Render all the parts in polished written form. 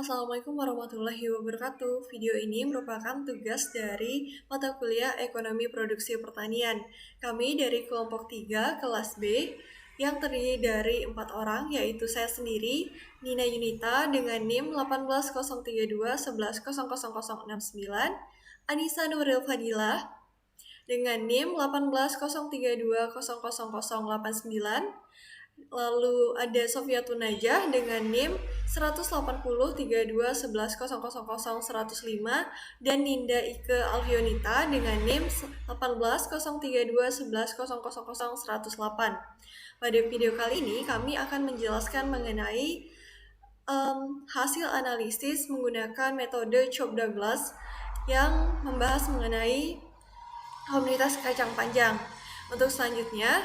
Assalamualaikum warahmatullahi wabarakatuh. Video ini merupakan tugas dari mata kuliah Ekonomi Produksi Pertanian. Kami dari kelompok 3 kelas B yang terdiri dari 4 orang, yaitu saya sendiri, Nina Yunita dengan NIM 18032110069, Anissa Nuril Fadilah dengan NIM 18032000089, lalu ada Sofia Tunajah dengan NIM 1803211000105 dan Ninda Ike Alfionita dengan NIM 1803211000108. Pada video kali ini kami akan menjelaskan mengenai hasil analisis menggunakan metode Cobb-Douglas yang membahas mengenai komunitas kacang panjang. Untuk selanjutnya,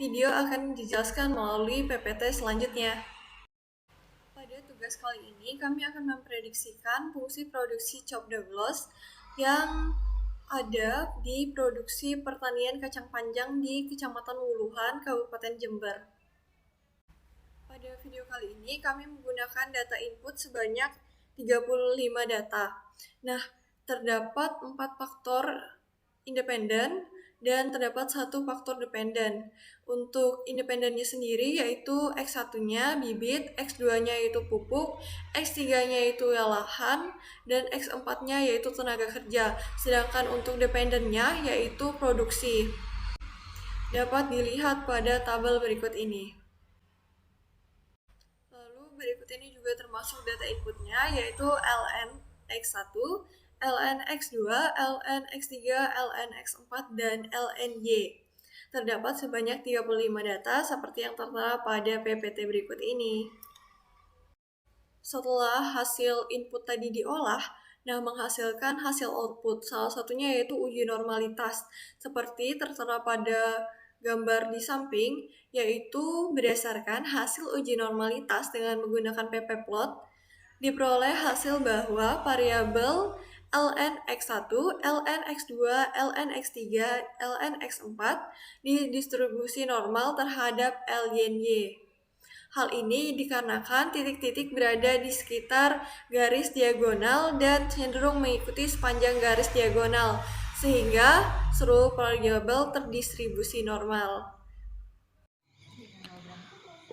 video akan dijelaskan melalui PPT selanjutnya. Pada tugas kali ini, kami akan memprediksikan fungsi produksi Cobb-Douglas yang ada di produksi pertanian kacang panjang di Kecamatan Wuluhan, Kabupaten Jember. Pada video kali ini, kami menggunakan data input sebanyak 35 data. Nah, terdapat 4 faktor independen dan terdapat 1 faktor dependen. Untuk independennya sendiri yaitu X1-nya bibit, X2-nya yaitu pupuk, X3-nya yaitu lahan, dan X4-nya yaitu tenaga kerja. Sedangkan untuk dependennya yaitu produksi. Dapat dilihat pada tabel berikut ini. Lalu berikut ini juga termasuk data inputnya yaitu ln X1, ln X2, ln X3, ln X4, dan ln Y. Terdapat sebanyak 35 data seperti yang tertera pada PPT berikut ini. Setelah hasil input tadi diolah, menghasilkan hasil output. Salah satunya yaitu uji normalitas, seperti tertera pada gambar di samping, yaitu berdasarkan hasil uji normalitas dengan menggunakan ppplot, diperoleh hasil bahwa variabel ln X1, ln X2, ln X3, ln X4 didistribusi normal terhadap ln Y. Hal ini dikarenakan titik-titik berada di sekitar garis diagonal dan cenderung mengikuti sepanjang garis diagonal, sehingga seluruh variabel terdistribusi normal.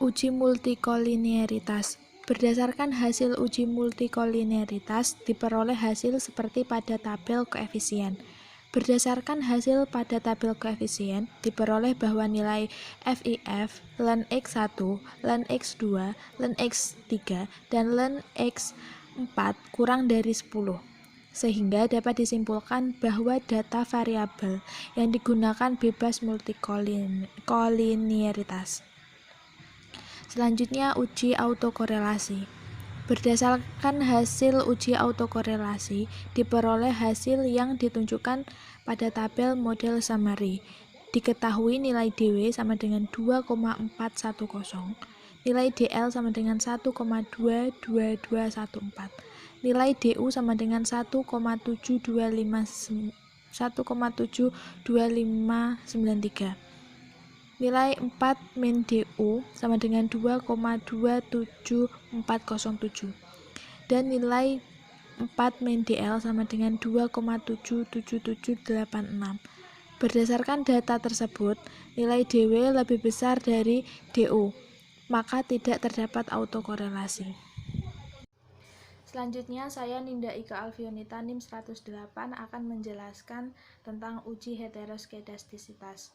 Uji multikolinearitas. Berdasarkan hasil uji multikolinearitas, diperoleh hasil seperti pada tabel koefisien. Berdasarkan hasil pada tabel koefisien, diperoleh bahwa nilai FIF, ln X1, ln X2, ln X3, dan ln X4 kurang dari 10. Sehingga dapat disimpulkan bahwa data variabel yang digunakan bebas multikolinearitas. Selanjutnya, uji autokorelasi. Berdasarkan hasil uji autokorelasi, diperoleh hasil yang ditunjukkan pada tabel model summary. Diketahui nilai DW sama dengan 2,410, nilai DL sama dengan 1,22214, nilai DU sama dengan 1,72593. Nilai 4 min DU sama dengan 2,27407 dan nilai 4 min DL sama dengan 2,77786. Berdasarkan data tersebut, nilai DW lebih besar dari DU, maka tidak terdapat autokorelasi. Selanjutnya, saya Ninda Ike Alfionita NIM 108 akan menjelaskan tentang uji heteroskedastisitas.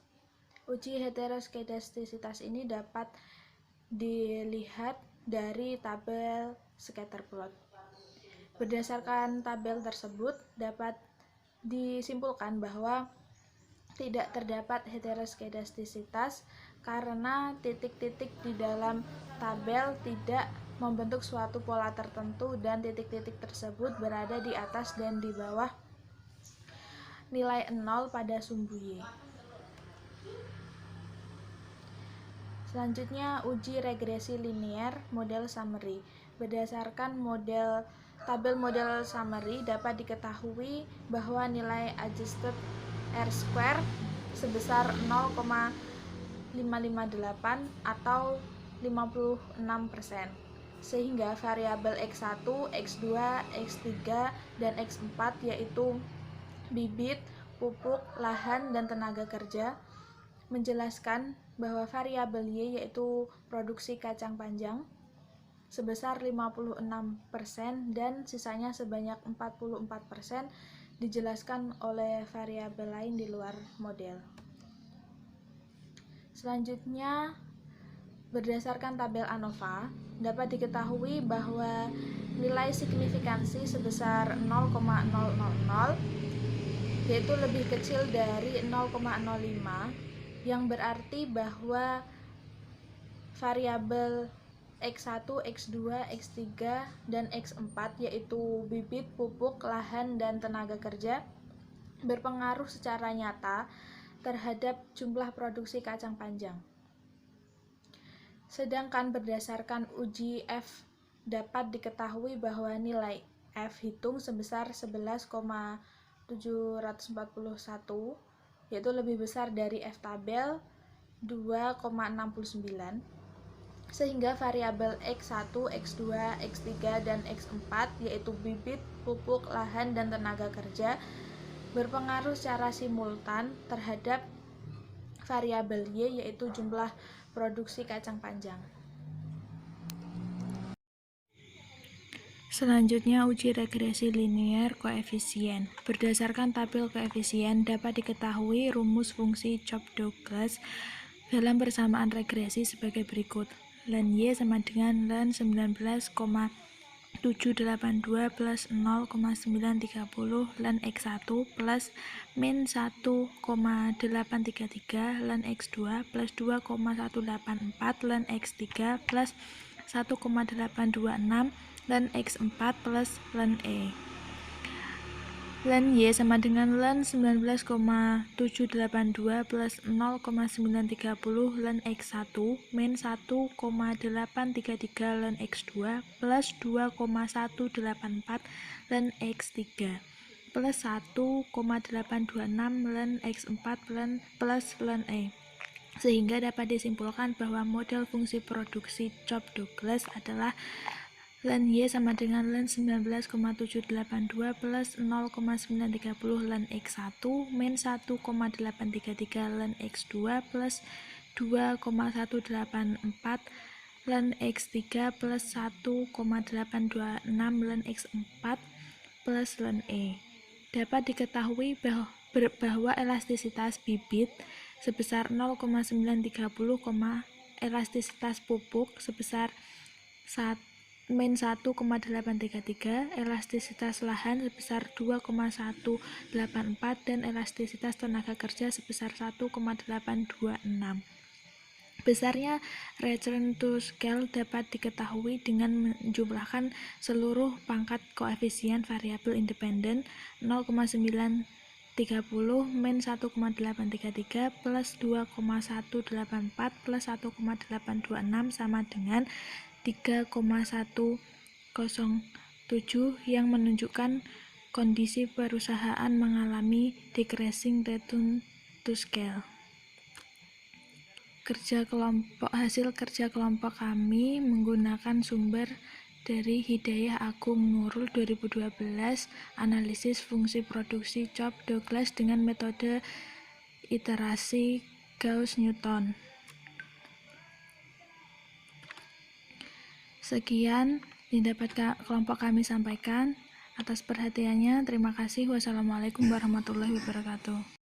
Uji heteroskedastisitas ini dapat dilihat dari tabel scatterplot. Berdasarkan tabel tersebut, dapat disimpulkan bahwa tidak terdapat heteroskedastisitas karena titik-titik di dalam tabel tidak membentuk suatu pola tertentu dan titik-titik tersebut berada di atas dan di bawah nilai 0 pada sumbu Y. Selanjutnya, uji regresi linear model summary. Berdasarkan tabel model summary dapat diketahui bahwa nilai adjusted R² sebesar 0,558 atau 56%. sehingga variabel X1, X2, X3, dan X4 yaitu bibit, pupuk, lahan, dan tenaga kerja. Menjelaskan bahwa variabel Y yaitu produksi kacang panjang sebesar 56% dan sisanya sebanyak 44% dijelaskan oleh variabel lain di luar model. Selanjutnya, berdasarkan tabel ANOVA, dapat diketahui bahwa nilai signifikansi sebesar 0,000 yaitu lebih kecil dari 0,05, yang berarti bahwa variabel X1, X2, X3, dan X4 yaitu bibit, pupuk, lahan, dan tenaga kerja berpengaruh secara nyata terhadap jumlah produksi kacang panjang. Sedangkan berdasarkan uji F dapat diketahui bahwa nilai F hitung sebesar 11,741 yaitu lebih besar dari F tabel 2,69, sehingga variabel X1, X2, X3, dan X4 yaitu bibit, pupuk, lahan, dan tenaga kerja berpengaruh secara simultan terhadap variabel Y yaitu jumlah produksi kacang panjang. Selanjutnya, uji regresi linear koefisien. Berdasarkan tabel koefisien dapat diketahui rumus fungsi Cobb-Douglas dalam persamaan regresi sebagai berikut. Ln Y sama dengan ln 19,782 plus 0,930 ln X1 plus min 1,833 ln X2 plus 2,184 ln X3 plus 1,826 ln X4 plus ln E. Ln Y sama dengan ln 19,782 plus 0,930 ln X1 min 1,833 ln X2 plus 2,184 ln X3 plus 1,826 ln X4 plus ln E. Sehingga dapat disimpulkan bahwa model fungsi produksi Cobb-Douglas adalah ln Y sama dengan ln 19,782 plus 0,930 ln X1 min 1,833 ln X2 plus 2,184 ln X3 plus 1,826 ln X4 plus ln E. Dapat diketahui bahwa elastisitas bibit sebesar 0,930, elastisitas pupuk sebesar min 1,833, elastisitas lahan sebesar 2,184, dan elastisitas tenaga kerja sebesar 1,826. Besarnya return to scale dapat diketahui dengan menjumlahkan seluruh pangkat koefisien variabel independen 0,930 min 1,833 plus 2,184 plus 1,826 sama dengan 3,107 yang menunjukkan kondisi perusahaan mengalami decreasing return to scale. Hasil kerja kelompok kami menggunakan sumber dari Hidayah Agung Nurul 2012, analisis fungsi produksi Cobb-Douglas dengan metode iterasi Gauss-Newton. Sekian yang dapat kelompok kami sampaikan. Atas perhatiannya, terima kasih. Wassalamualaikum warahmatullahi wabarakatuh.